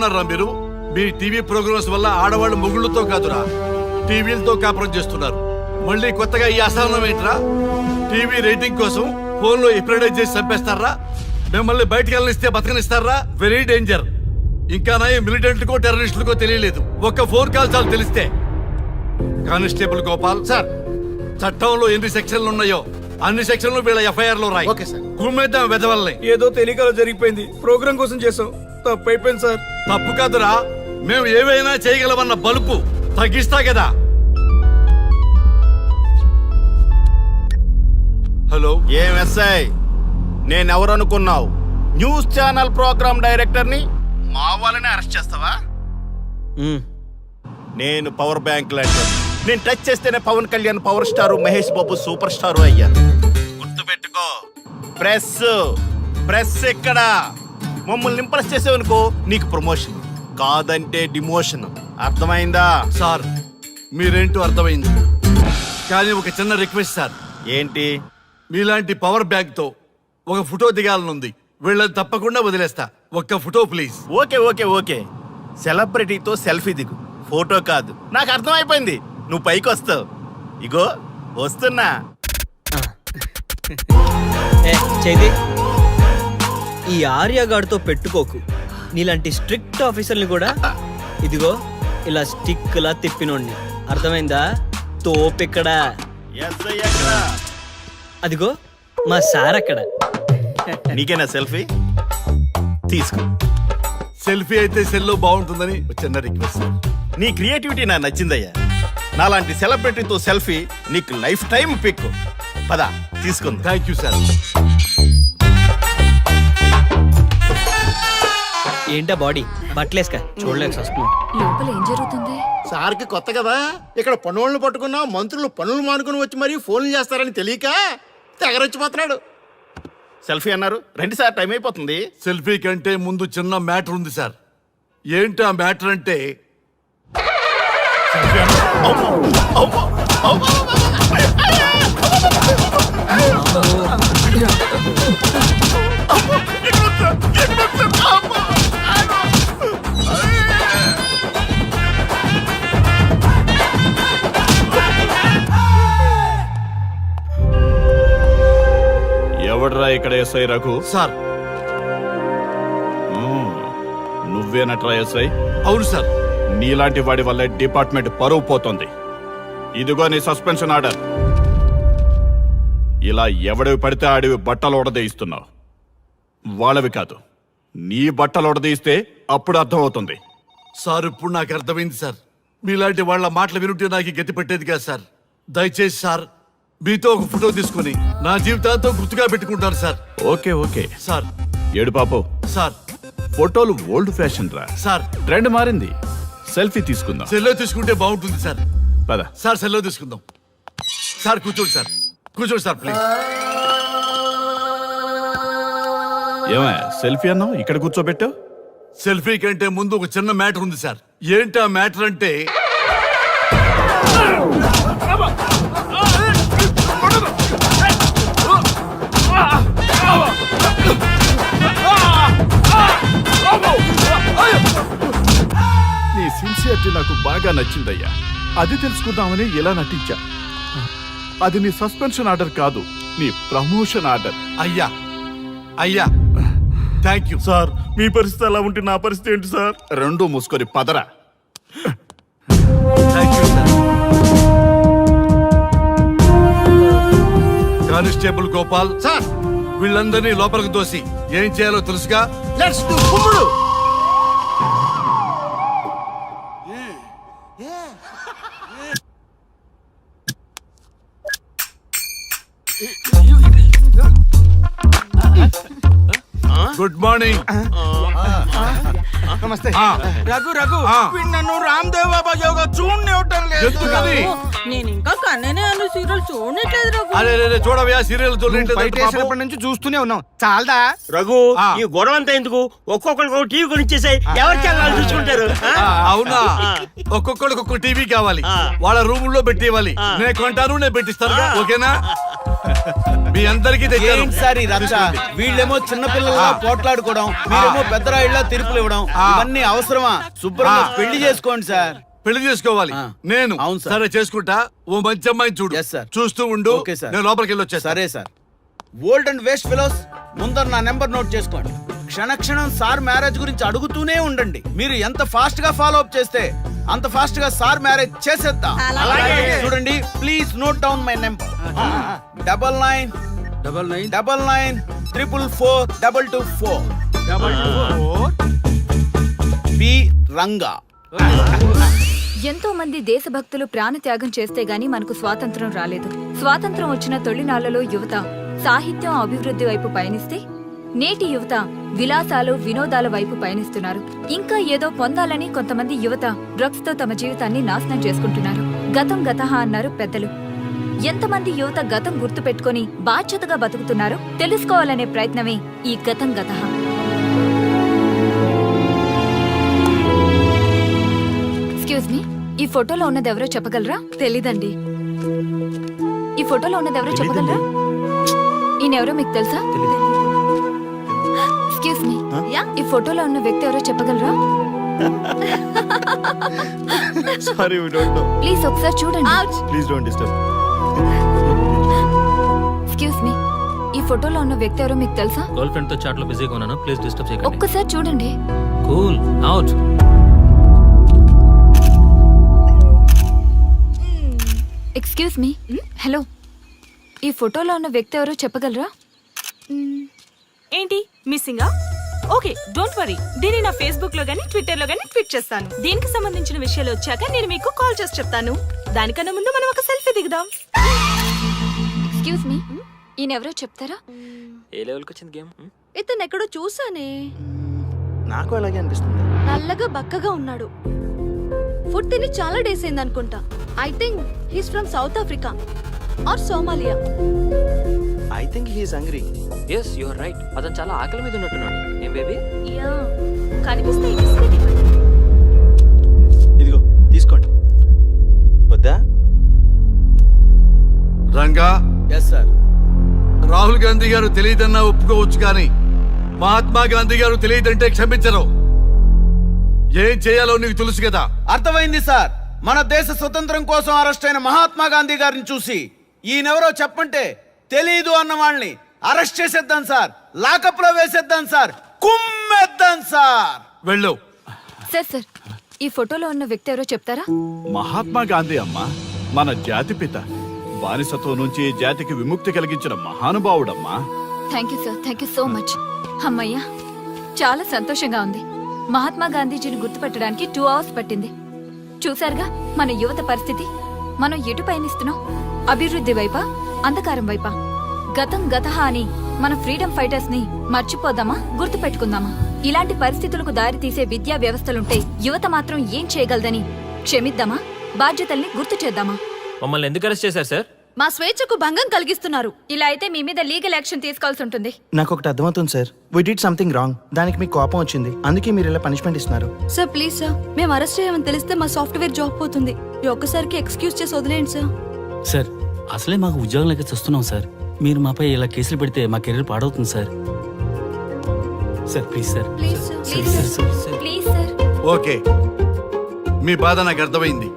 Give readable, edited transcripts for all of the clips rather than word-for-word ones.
ఏమనుకుంటున్నారా మీరు? మీ TV programmes వల్ల ఆడవాళ్ళు మొగుళ్ళతో కాదురా, టీవీలతో కాపురం చేస్తున్నారు. మళ్ళీ కొత్తగా ఈ అసహనం ఏంట్రా? టీవీ రేటింగ్ కోసం ఫోన్లో ఎప్రిడైజ్ చేసి చంపేస్తారా? మిమ్మల్ని బయటకు వెళ్ళనిస్తే బతకనిస్తారా? Very danger. ఇంకా నయం మిలిటెంట్కో టెర్రరిస్టులకో తెలియలేదు, ఒక్క ఫోన్ కాల్ చాలు తెలిస్తే. కానిస్టేబుల్ గోపాల్ సార్, చట్టంలో ఎన్ని సెక్షన్లు ఉన్నాయో అన్ని సెక్షన్లు వీళ్ళ ఎఫ్ఐఆర్ లో రాయి. Okay sir. కుమ్మేద్దాం వెదవల్ని. ఏదో తెలియకలో జరిగిపోయింది, ప్రోగ్రామ్ కోసం చేసాం, తప్పైపోయింది సార్. తప్పు కాదురా, మేము ఏవైనా చేయగలమన్న బలుపు తగ్గిస్తా కదా. హలో, ఏం ఎస్ఐ, నేనెవరనుకున్నావు? న్యూస్ ఛానల్ ప్రోగ్రామ్ డైరెక్టర్ ని మా వాళ్ళని అరెస్ట్ చేస్తావా? నేను పవర్ బ్యాంక్ లాంటి, నేను టచ్ చేస్తేనే Pawan Kalyan power star, Mahesh Babu super star అయ్యాను. గుర్తుపెట్టుకో, ప్రెస్ ఎక్కడ మమ్మల్ని ఇంప్రెస్ చేసేవనుకో నీకు ప్రమోషన్, కాదంటే డిమోషన్. అర్థమైందా? సార్ మీరేంటో అర్థమైంది, కానీ ఒక చిన్న రిక్వెస్ట్ సార్. ఏంటి? మీలాంటి పవర్ బ్యాంక్ తో ఒక ఫోటో దిగాలనుంది. వీళ్ళని తప్పకుండా వదిలేస్తా, ఒక్క ఫోటో ప్లీజ్. ఓకే, సెలబ్రిటీతో సెల్ఫీ దిగు, ఫోటో కాదు. నాకు అర్థమైపోయింది, నువ్వు పైకి వస్తావు. ఇగో వస్తున్నా. చైతి, ఈ ఆర్యగాడితో పెట్టుకోకు. నీలాంటి స్ట్రిక్ట్ ఆఫీసర్ని కూడా ఇదిగో ఇలా స్టిక్ లా తిప్పినోడిని. అర్థమైందా? తోపిక్కడ. అదిగో మా సార్ అక్కడ. నీకేనా సెల్ఫీ? తీసుకో. సెల్ఫీ అయితే సెల్లో బాగుంటుందని ఒక చిన్న రిక్వెస్ట్ సార్. నీ క్రియేటివిటీ నాకు నచ్చిందయ్యా. నాలాంటి సెలబ్రిటీతో సెల్ఫీ నీకు లైఫ్ టైం పిక్. పద తీసుకుంది. Thank you sir. ఏంటా బాడీ బట్టలేసుక చూడలేక వస్తున్నాం. లోపల ఏం జరుగుతుంది? సార్కి కొత్త కదా, ఇక్కడ పనులను పట్టుకున్నా మంత్రులు పనులు మానుకుని వచ్చి మరీ ఫోన్లు చేస్తారని తెలియక తెగరొచ్చిపోతున్నాడు. సెల్ఫీ అన్నారు, రండి సార్, టైం అయిపోతుంది. సెల్ఫీ కంటే ముందు చిన్న మ్యాటర్ ఉంది సార్. ఏంటి ఆ మ్యాటర్ అంటే, ఎవడ్రా ఇక్కడ ఎస్ఐ రఘు? సార్. నువ్వేనట్రా ఎస్ఐ? అవును సార్. నీలాంటి వాడి వల్ల డిపార్ట్మెంట్ పరువు పోతుంది. ఇదిగో నీ సస్పెన్షన్ ఆర్డర్. ఇలా ఎవడివి పడితే ఆడివి బట్టలు ఉడదీయిస్తున్నావు. వాళ్ళవి కాదు, నీ బట్టలు ఉడదీయిస్తే అప్పుడు అర్థమవుతుంది. సార్ ఇప్పుడు నాకు అర్థమైంది సార్. మీలాంటి వాళ్ళ మాటలు వినుంటే నాకు గతి పెట్టేది కాదు సార్. దయచేసి సార్ మీతో ఒక ఫోటో తీసుకుని నా జీవితాంతో గుర్తుగా పెట్టుకుంటాను సార్. Okay sir. ఏడు పాపం సార్. ఫోటోలు ఓల్డ్ ఫ్యాషన్ రా సార్. ట్రెండ్ మారింది. సెల్ఫీ తీసుకుందాం. సెల్లో తీసుకుంటే బాగుంటుంది సార్. పద సార్, సెల్లో తీసుకుందాం. సార్ కూర్చోండి సార్, కూర్చోండి సార్ ప్లీజ్. ఏమా సెల్ఫీ అన్నావు, ఇక్కడ కూర్చోబెట్టావు? సెల్ఫీ కంటే ముందు ఒక చిన్న మ్యాటర్ ఉంది సార్. ఏంటి ఆ మ్యాటర్ అంటే, నీ సిన్సియరిటీ నాకు బాగా నచ్చిందయ్యా. అది తెలుసుకుందామని ఇలా నటించా. అది నీ సస్పెన్షన్ ఆర్డర్ కాదు, నీ ప్రమోషన్ ఆర్డర్. అయ్యా థ్యాంక్ యూ సార్, మీ పరిస్థితి అలా ఉంటే నా పరిస్థితి ఏంటి సార్? రెండు మూసుకొని పదరా. Thank you sir. Constable Gopal sir, వీళ్ళందరినీ లోపలికి తోసి ఏం చేయాలో తెలుసుగా. లెట్స్ డు కుమ్ముడు. Good morning. నమస్తే. రఘు వీడు నన్ను రామ్ దేవ్ బాబా యోగా చూడనివ్వటం లేదు. ఎందుకని? నేను ఇంకా కన్ననే అను సీరియల్ చూడట్లేదు రఘు. అరే చూడవయ్యా, సీరియల్ బయటేసినప్పటి నుంచి చూస్తూనే ఉన్నాం, చాలదా? రఘు, ఈ గొడవ అంతా ఎందుకు? ఒక్కొక్కరికి ఒక టీవీ కొనిచ్చేసాయి, ఎవరి ఛానల్ చూసుకుంటారు. అవునా? ఒక్కొక్కడికి ఒక్కొక్క టీవీ కావాలి, వాళ్ళ రూమ్ లో పెట్టివ్వాలి. నేను కొంటాను, నేను పెట్టిస్తాను. ఓకేనా? మీ అందరికీ తెచ్చాను. ఏంటి సార్ ఈ రచ్చ? వీళ్ళేమో చిన్నపిల్లలా పోట్లాడుకోవడం, మీరేమో పెద్దరాయిళ్ళ తీర్పులు ఇవ్వడం, ఇవన్నీ అవసరమా? శుభ్రంగా పెళ్లి చేసుకోండి సార్. పెళ్లి చేసుకోవాలి ఆ. నేను. అవును సార్. సరే చేసుకుంటా. ఓ మంచి అమ్మాయిని చూడు. Yes, sir. చూస్తూ ఉండు. Okay, sir. నేను లోపలికి వెళ్ళి వచ్చేస్తా. సరే sir. Old and waste fellows, ముందర నా నెంబర్ నోట్ చేసుకోండి. క్షణక్షణం సార్ మ్యారేజ్ గురించి అడుగుతూనే ఉండండి. మీరు ఎంత ఫాస్ట్ గా ఫాలో అప్ చేస్తే అంత ఫాస్ట్ గా సార్ మ్యారేజ్ చేసేద్దాం. చూడండి, please note down my number. 99 99 444 224 B Ranga. ఎంతో మంది దేశభక్తులు ప్రాణత్యాగం చేస్తే గాని మనకు స్వాతంత్రం రాలేదు. స్వాతంత్రం వచ్చిన తొలినాళ్లలో యువత సాహిత్యం అభివృద్ధి వైపు పయనిస్తే నేటి యువత విలాసాలు వినోదాల వైపు పయనిస్తున్నారు. ఇంకా ఏదో పొందాలని కొంతమంది యువత డ్రగ్స్ తో తమ జీవితాన్ని నాశనం చేసుకుంటున్నారు. గతం గతహ అన్నారు పెద్దలు. ఎంతమంది యువత గతం గుర్తు పెట్టుకుని బాధ్యతగా బతుకుతున్నారో తెలుసుకోవాలనే ప్రయత్నమే ఈ గతం గతహ. ఎక్స్క్యూజ్ మీ, ఈ ఫోటోలో ఉన్నది ఎవరో చెప్పగలరా? తెలీదండి. ఈ ఫోటోలో ఉన్నది ఎవరో చెప్పగలరా? ఈయనెవరో మీకు తెలుసా? ఎక్స్క్యూజ్ మీ, ఈ ఫోటోలో ఉన్న వ్యక్తి ఎవరో చెప్పగలరా? Sorry, we don't know. Please ఒకసారి చూడండి. Please don't disturb. Excuse me, ఈ ఫోటోలో ఉన్న వ్యక్తి ఎవరో మీకు తెలుసా? గర్ల్ ఫ్రెండ్ తో చాట్ లో బిజీగా ఉన్నాను, ప్లీజ్ డిస్టర్బ్ చేయకండి. ఒక్కసారి చూడండి. Cool out. Excuse me, hello, ఈ ఫోటోలో ఉన్న వ్యక్తి ఎవరో చెప్పగలరా? ఏంటి మిస్సింగా? Okay, don't worry. దీన్ని నా ఫేస్బుక్ లో గానీ ట్విట్టర్ లో గానీ ట్వీట్ చేస్తాను. దీనికి సంబంధించిన విషయాలు వచ్చాక నేను మీకు కాల్ చేసి చెప్తాను. దానికన్నా ముందు మనం ఒక సెల్ఫీ దిగుదాం. ఎక్స్క్యూజ్ మీ, ఈయన ఎవరో చెప్తారా? ఏ లెవెల్కి వచ్చింది గేమ్? ఇతను ఎక్కడో చూసానే. నాకు అలాగే అనిపిస్తుంది. నల్లగా బక్కగా ఉన్నాడు. ఫుడ్ తిని చాలా డేస్ అయింది అనుకుంటా. I think he's from South Africa or Somalia. I think he is hungry. Yes you are right. అతను చాలా ఆకలి మీద ఉన్నట్టున్నాడు. ఏం బేబీ? యా, కనిపిస్తే ఈ బిస్కెట్ ఇవ్వండి. ఇదిగో తీసుకోండి. వద్దా? Ranga, yes sir. రాహుల్ గాంధీ గారు తెలియదన్నా ఒప్పుకోవచ్చు, కానీ మహాత్మా గాంధీ గారు తెలియదంటే క్షమించరు. ఏం చేయాలో నీకు తెలుసు కదా. అర్థమైంది సార్. మన దేశ స్వతంత్రం కోసం అరెస్ట్ అయిన మహాత్మా గాంధీ గారిని చూసి ఈయనెవరో చెప్పంటే తెలీదు అన్న వాళ్ళని అరెస్ట్ చేసేద్దాం సార్. లాకప్ లో వేసేద్దాం సార్. కుమ్మేద్దాం సార్. వెళ్ళు. సార్ సార్, ఈ ఫోటోలో ఉన్న వ్యక్తి ఎవరో చెప్తారా? మహాత్మా గాంధీ అమ్మ మన జాతిపిత. బానిసత్వం నుంచి జాతికి విముక్తి కలిగించిన మహానుభావుడమ్మా. Thank you sir, thank you so much. అమ్మయ్యా, చాలా సంతోషంగా ఉంది. మహాత్మా గాంధీజీని గుర్తుపట్టడానికి 2 hours పట్టింది. చూసారుగా మన యువత పరిస్థితి. మనం ఎటు పయనిస్తున్నాం? అభివృద్ధి వైపా, అంధకారం వైపా? గతం గతహ అని మన ఫ్రీడమ్ ఫైటర్స్ ని మర్చిపోదామా, గుర్తు పెట్టుకుందామా? ఇలాంటి పరిస్థితులకు దారి తీసే విద్యా వ్యవస్థలుంటే యువత మాత్రం ఏం చేయగలదని క్షమిద్దామా? బాధ్యతల్ని గుర్తు చేద్దామా? మమ్మల్ని ఎందుకు అరెస్ట్ చేశారు సార్? మా స్వేచ్ఛకు భంగం కలిగిస్తున్నారు. ఇలా అయితే మీ మీద లీగల్ యాక్షన్ తీసుకోవాల్సి ఉంటుంది. నాకు ఒకటి అర్థమవుతుంది sir. We did something wrong. దానికి మీకు కోపం వచ్చింది, అందుకే మీరు ఇలా పనిష్మెంట్ ఇస్తున్నారు. సార్ ప్లీజ్ సార్, మేము అరెస్ట్ చేయమని తెలిస్తే మా సాఫ్ట్వేర్ జాబ్ పోతుంది. ఈ ఒక్కసారికి ఎక్స్క్యూజ్ చేసి వదిలేండి సార్. సార్, అసలే మాకు ఉద్యోగం లేక చూస్తున్నాం సార్. మీరు మాపై ఇలా కేసులు పెడితే మా కెరీర్ పాడవుతుంది sir. Sir please sir. Please sir. Please sir, please sir. Okay, మీ బాధ నాకు అర్థమైంది.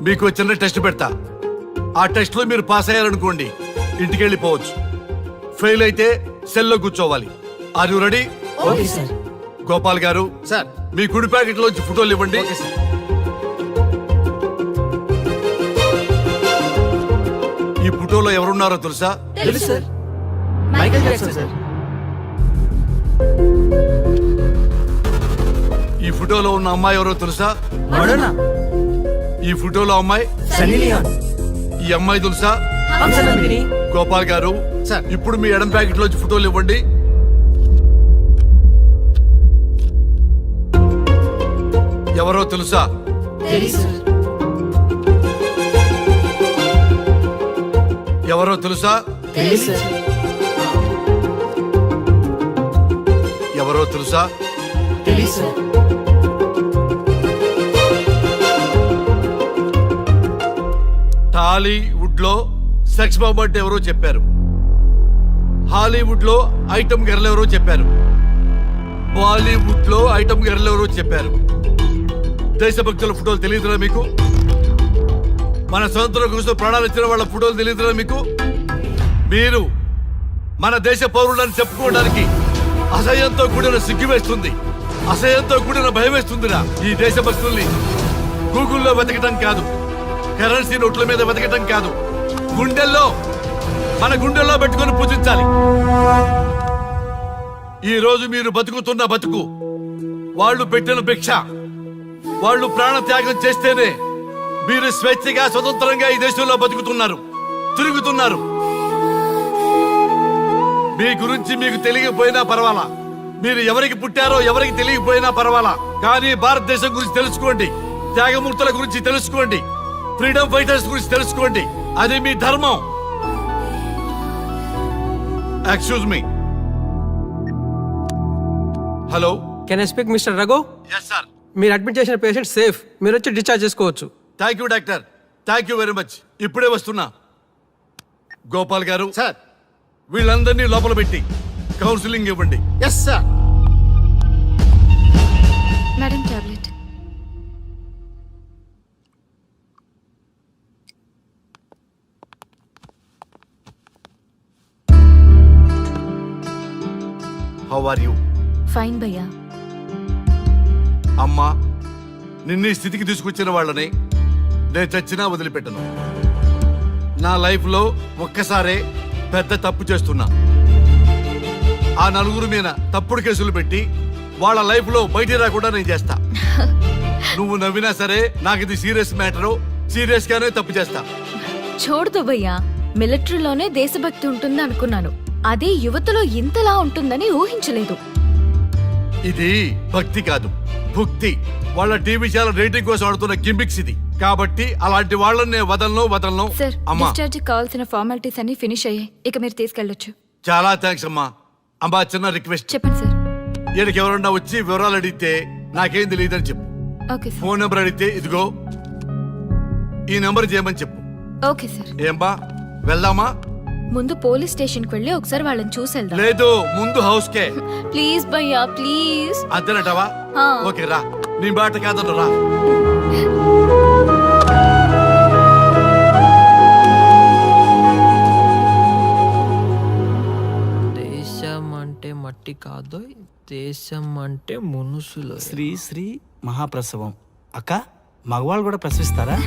మీకు చిన్న టెస్ట్ పెడతా. ఆ టెస్ట్ లో మీరు పాస్ అయ్యారనుకోండి, ఇంటికి వెళ్ళిపోవచ్చు. ఫెయిల్ అయితే సెల్లో కూర్చోవాలి. Are you ready? Okay sir. Gopal garu, sir. మీ కుడి ప్యాకెట్ లోంచి ఫోటోలు ఇవ్వండి. ఈ ఫోటోలో ఎవరున్నారో తెలుసా? తెలుసు సార్. Michael Jackson sir. ఈ ఫోటోలో ఉన్న అమ్మాయి ఎవరో తెలుసా? మడోనా. ఈ ఫోటోలో అమ్మాయి సన్నీ లియోన్. ఈ అమ్మాయి తెలుసా? హంసనందిని. గోపాల్ గారు, సార్. ఇప్పుడు మీ ఎడం ప్యాకెట్ లోంచి ఫోటోలు ఇవ్వండి. ఎవరో తెలుసా? ఎవరో తెలుసా? ఎవరో తెలుసా? టాలీవుడ్ లో సెక్స్ బాంబ్ అంటే ఎవరో చెప్పారు, హాలీవుడ్ లో ఐటమ్ గర్ల్ ఎవరో చెప్పారు, బాలీవుడ్ లో ఐటమ్ గర్ల్ ఎవరో చెప్పారు. దేశభక్తుల ఫోటోలు తెలియదురా మీకు? మన స్వతంత్రం కోసం ప్రాణాలు ఇచ్చిన వాళ్ళ ఫోటోలు తెలియదురా మీకు? మీరు మన దేశ పౌరులని చెప్పుకోవడానికి అసహ్యంతో కూడిన సిగ్గు వేస్తుంది, అసహ్యంతో కూడిన భయం వేస్తుందిరా. ఈ దేశభక్తుల్ని గూగుల్లో వెతకటం కాదు, కరెన్సీ నోట్ల మీద వెతకటం కాదు, మన గుండెల్లో పెట్టుకొని పూజించాలి. ఈ రోజు మీరు బతుకుతున్న బతుకు వాళ్ళు పెట్టిన భిక్ష. వాళ్ళు ప్రాణ త్యాగం చేస్తేనే మీరు స్వేచ్ఛగా స్వతంత్రంగా ఈ దేశంలో బతుకుతున్నారు, తిరుగుతున్నారు. మీ గురించి మీకు తెలియకపోయినా పర్వాలా, మీరు ఎవరికి పుట్టారో ఎవరికి తెలియకపోయినా పర్వాలా, కానీ భారతదేశం గురించి తెలుసుకోండి, త్యాగమూర్తుల గురించి తెలుసుకోండి, ఫ్రీడమ్ ఫైటర్స్ గురించి తెలుసుకోండి. అది మీ ధర్మం. Excuse me. Hello, can I speak mister Raghu? Yes sir. మీరు అడ్మిట్ చేసిన పేషెంట్ సేఫ్, మీరు వచ్చి డిశ్చార్జ్ చేసుకోవచ్చు. Thank you doctor, thank you very much. ఇప్పుడే వస్తున్నా. గోపాల్ గారు సార్. వీళ్ళందరినీ లోపల పెట్టి కౌన్సిలింగ్ ఇవ్వండి. Yes sir. Madam tablet. How are you? Fine భయ్యా. అమ్మా, నిన్ను ఈ స్థితికి తీసుకొచ్చిన వాళ్ళని నేను చచ్చినా వదిలిపెట్టను. నా లైఫ్లో ఒక్కసారే పెద్ద తప్పు చేస్తున్నా. ఆ నలుగురు మీద తప్పుడు కేసులు పెట్టి వాళ్ళ లైఫ్లో బయట రాకుండా నేను చేస్తా. నువ్వు నవ్వినా సరే నాకు ఇది సీరియస్ మ్యాటరు, సీరియస్ గానే తప్పు చేస్తా. చూడదు భయ్యా, మిలిటరీలోనే దేశభక్తి ఉంటుంది అనుకున్నాను, అదే యువతలో ఇంతలా ఉంటుందని ఊహించలేదు. ఇది భక్తి కాదు, భుక్తి. వాళ్ళ టీవీ ఛానల్ రేటింగ్ కోసం ఆడుతున్న గిమిక్స్ ఇది. కాబట్టి అలాంటి వాళ్ళని నేను వదలను. సార్, అమ్మా, డిశ్చార్జ్ కావాల్సిన ఫార్మాలిటీస్ అన్ని ఫినిష్ అయ్యాయి, ఇక మీరు తీసుకెళ్ళొచ్చు. చాలా థ్యాంక్స్ అమ్మా. అమ్మా, చిన్న రిక్వెస్ట్. చెప్పండి సార్. ఈయనకి ఎవరన్నా వచ్చి వివరాలు అడిగితే నాకేం తెలియదని చెప్పు. Okay sir. ఫోన్ నెంబర్ అడిగితే ఇదిగో ఈ నెంబర్ చేయమని చెప్పు. Okay sir. ఏం బా, వెళ్దామా? ముందు పోలీస్ స్టేషన్ కి వెళ్ళి ఒకసారి వాళ్ళని చూసి వెళ్దాం. లేదు, ముందు హౌస్ కే. ప్లీజ్ భయ్యా, ప్లీజ్. అంతేనటవా? ఆ. ఓకే రా, నీ బాట కాదన్న రా. దేశం అంటే మట్టి కాదు, దేశం అంటే మనుషులు. శ్రీ శ్రీ మహాప్రసవం. అక్క, మగవాళ్ళు కూడా ప్రసవిస్తారా?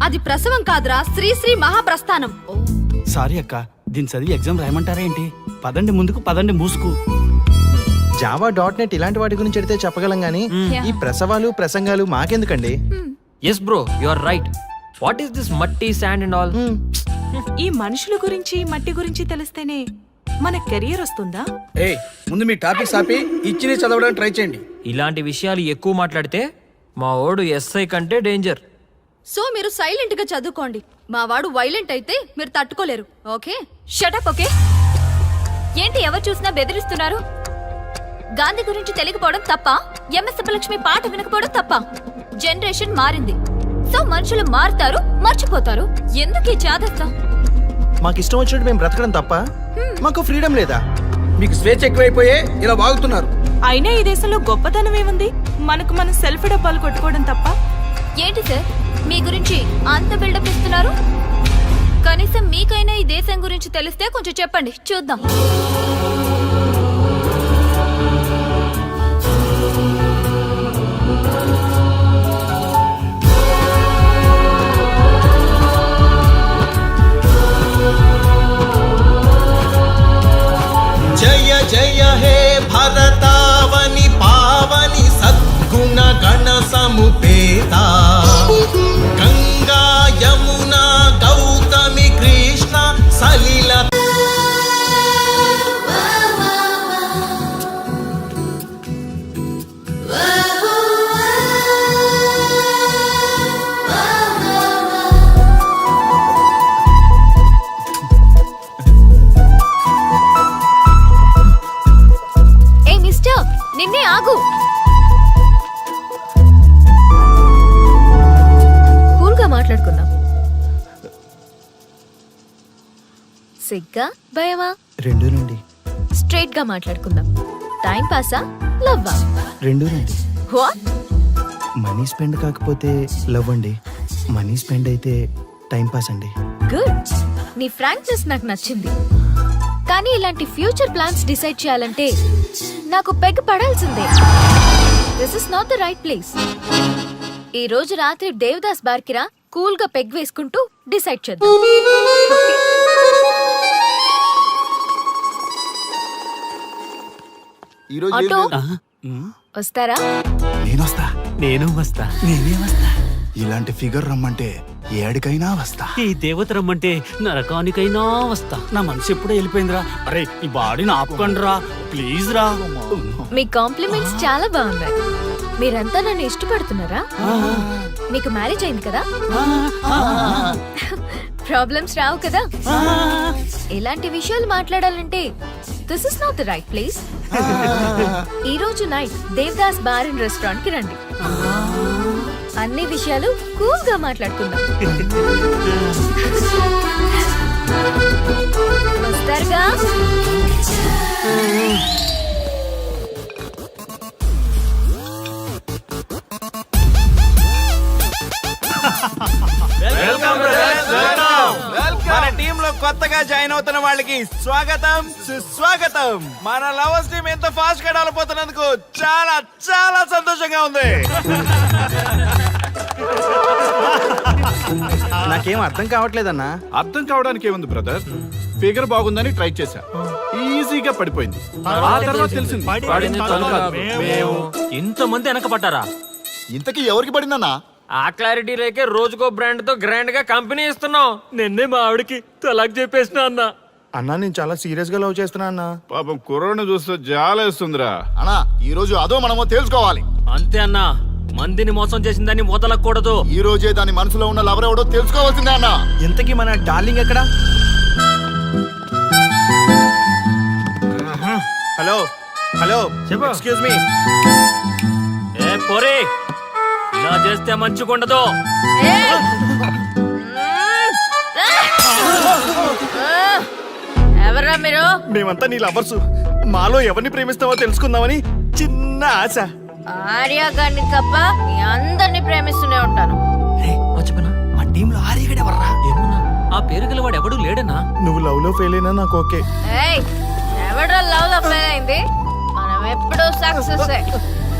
అది ప్రసవం కాదురా, శ్రీ శ్రీ మహాప్రస్థానం. సారీ అక్క, దీని చదివి ఎగ్జామ్ రాయమంటారా ఏంటి? పదండి ముందుకు, పదండి మూసుకు. జావా .net ఇలాంటి వాటి గురించి అడిగితే చెప్పగలం గానీ ఈ ప్రసవాలు ప్రసంగాలు మాకెందుకండి? Yes bro, you are right. What is this matti, sand and all? ఈ మనుషుల గురించి మట్టి గురించి తెలిస్తేనే మన కెరియర్ వస్తుందా? ఏ ముందు మీ టాపిక్స్ ఆపి ఇచ్చి చదవడానికి ట్రై చేయండి. ఇలాంటి విషయాలు ఎక్కువ మాట్లాడితే మా ఓడు ఎస్ఐ కంటే డేంజర్. సో మీరు సైలెంట్ గా చదువుకోండి. మా వాడు వైలెంట్ అయితే మీరు తట్టుకోలేరు. Okay, shut up. ఓకే. ఏంటి ఎవరు చూసినా బెదిరిస్తున్నారు? గాంధీ గురించి తెలియకపోవడం తప్ప, ఎంఎస్ సుబ్బలక్ష్మి పాట వినకపోవడం తప్ప? జనరేషన్ మారింది, సో మనుషులు మారుతారు, మర్చిపోతారు. ఎందుకు ఈ చాదస్తం? మాకు ఇష్టం వచ్చినట్టు మేము బ్రతకడం తప్ప మాకు ఫ్రీడమ్ లేదా? మీకు స్వేచ్ఛ ఎక్కువైపోయే ఇలా వాగుతున్నారు. అయినా ఈ దేశంలో గొప్పతనం ఏముంది? మనకు మనం సెల్ఫ్ డబ్బాలు కొట్టుకోవడం తప్ప. ఏంటి సార్ మీ గురించి అంత బిల్డప్ ఇస్తున్నారు? కనీసం మీకైనా ఈ దేశం గురించి తెలిస్తే కొంచెం చెప్పండి, చూద్దాం. జయ జయ హే భరతావని పావని సద్గుణ గణ సముపేత గంగా యమునా గౌతమి కృష్ణ సలిల. ఏ మిస్టర్, నిన్నే ఆగు. కూల్ గా మాట్లాడుకుందాం. సిగ్గా భయమా? రెండు రండి. స్ట్రైట్ గా మాట్లాడుకుందాం. టైం పాసా లవ్వా? రెండు రండి. వాట్? మనీ స్పెండ్ కాకపోతే లవ్ అండి, మనీ స్పెండ్ అయితే టైం పాస్ అండి. గుడ్. నీ ఫ్రాంక్నెస్ నాకు నచ్చింది. కానీ ఇలాంటి ఫ్యూచర్ ప్లాన్స్ డిసైడ్ చేయాలంటే నాకు పెగ్ పడాల్సిందే. This is not the right place. ఈ రోజు రాత్రి దేవదాస్ బార్కి రా, కూల్ గా పెగ్ వేసుకుంటూ డిసైడ్ చేద్దాం. ఆటో వస్తారా? నేనొస్తా. నేను వస్తా. నేనే వస్తా. ఇలాంటి ఫిగర్ రమ్మంటే ఏడికైనా వస్తా. ఈ దేవత రమ్మంటే నరకానికైనా వస్తా. నా మనసు ఎప్పుడో వెళ్ళిపోయిందిరా. అరే ఈ బాడీని ఆపుకండిరా ప్లీజ్ రా. మీ కాంప్లిమెంట్స్ చాలా బాగున్నాయి. మీరంతా నన్ను ఇష్టపడుతున్నారా? మీకు మ్యారేజ్ అయింది కదా? ప్రాబ్లమ్స్ రావు కదా? ఇలాంటి విషయాలు మాట్లాడాలంటే this is not the right place. ఈ రోజు night Devdas bar and restaurant కి రండి. అన్ని విషయాలు కూల్ గా మాట్లాడుకుందాం. వస్తారుగా? మన టీమ్ లో కొత్తగా జాయిన్ అవుతున్న వాళ్ళకి స్వాగతం సుస్వాగతం. మన లవర్స్ టీమ్ ఎంత ఫాస్ట్ గా డెవలప్ అవుతున్నందుకు చాలా చాలా సంతోషంగా ఉంది. నాకేం అర్థం కావట్లేదన్నా. అర్థం కావడానికి ఏముంది బ్రదర్, ఫిగర్ బాగుందని ట్రై చేశా, ఈజీగా పడిపోయింది. ఆ తర్వాత తెలిసింది పడింది తను కాదు, మేము. ఇంతమంది వెనకపడ్డారా? ఇంతకీ ఎవరికి పడిందన్నా? ఆ క్లారిటీ లేకే రోజుకో బ్రాండ్ తో గ్రాండ్ గా కంపెనీ ఇస్తున్నాం. నిన్నే మా ఆవిడకి తలాక్ చెప్పేసిన అన్న. అన్నా నేను చాలా సీరియస్ గా లవ్ చేస్తున్నా అన్నా. పాపం కుర్రోడ్ని చూస్తే జాలేస్తుందిరా. అన్నా ఈ రోజు అదో మనమో తెలుసుకోవాలి. అంతే అన్నా, మందిని మోసం చేసిందని వదలకూడదు. ఈ రోజే దాని మనసులో ఉన్న లవర్ ఎవడో తెలుసుకోవాల్సిందే అన్నా. ఇంతకీ మన డార్లింగ్ ఎక్కడ? హలో హలో చెప్పు. Excuse me. ఏ పోరే, ఇలా చేస్తే మంచిగుండదు. ఎవరా మీరు? మేమంతా నీ లవర్స్. మాలో ఎవరిని ప్రేమిస్తావో తెలుసుకుందామని చిన్న ఆశ. ఆర్య గారిని తప్ప మీ అందరిని ప్రేమిస్తూనే ఉంటాను. మర్చిపోయినా, మా టీంలో ఆర్యగడే వర్రా. ఏమన్నా ఆ పేరు గల వాడు ఎవడు లేడన్నా? నువ్వు లవ్ లో ఫెయిల్ అయినా నాకు ఓకే. ఏయ్, ఎవడో లవ్ లో ఫెయిల్ అయింది? మనం ఎప్పుడూ సక్సెస్.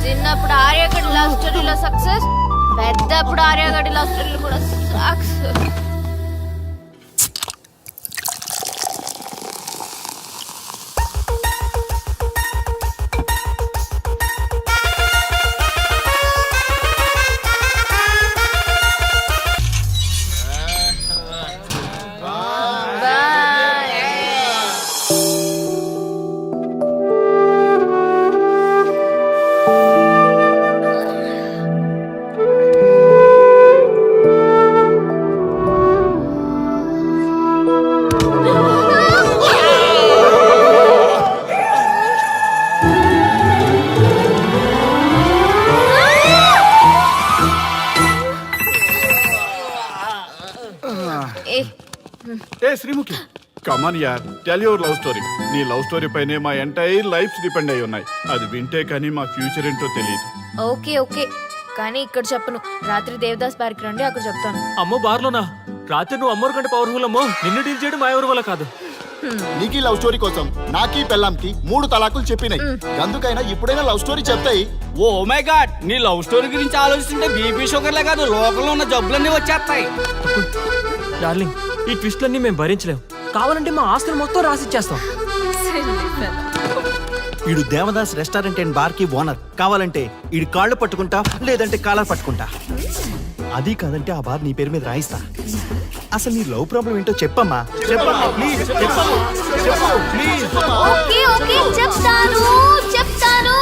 చిన్నప్పుడు ఆర్యగడి లవ్ స్టోరీలో సక్సెస్, పెద్దప్పుడు ఆర్యగడి లవ్ స్టోరీలో కూడా సక్సెస్. ఏ శ్రీముఖి, కమాన్ యార్, టెల్ యువర్ లవ్ స్టోరీ. నీ లవ్ స్టోరీ పైనే మా ఎంటైర్ లైఫ్ డిపెండ్ అయి ఉన్నాయి. అది వింటే కానీ మా ఫ్యూచర్ ఏంటో తెలియదు. ఓకే ఓకే, కానీ ఇక్కడ చెప్పను. రాత్రి దేవదాస్ పార్క్ రండి, అక్కడ చెప్తాను. అమ్మో బార్లోనా? రాత్రి నువ్వు అమ్మోరు కంటే పవర్ఫుల్ అమ్మో. నిన్ను డీల్ చేయడం మా ఎవరి వల్ల కాదు. నీకీ లవ్ స్టోరీ కోసం నాకీ పెళ్ళాంకి 3 తలాకులు చెప్పినాయి. అందుకైనా ఇప్పుడైనా లవ్ స్టోరీ చెప్తాయి. ఓ మై గాడ్, నీ లవ్ స్టోరీ గురించి ఆలోచిస్తుంటే బీపీ షుగర్లే కాదు లోకంలో ఉన్న జబ్బులన్నీ వచ్చేస్తాయి. డార్లింగ్, ఈ ట్విస్ట్లన్నీ మేము భరించలేం. కావాలంటే మా ఆస్తులు మొత్తం రాసిచ్చేస్తాం. ఈడు దేవదాస్ రెస్టారెంట్ అండ్ బార్ కి ఓనర్. కావాలంటే ఈడు కాళ్ళు పట్టుకుంటా, లేదంటే కాలర్ పట్టుకుంటా. అది కాదంటే ఆ బార్ నీ పేరు మీద రాయిస్తా. అసలు నీ లవ్ ప్రాబ్లం ఏంటో చెప్పమ్మా. చెప్పమ్మా ప్లీజ్, చెప్పమ్మా. ఓకే ఓకే, చెప్తాను చెప్తాను.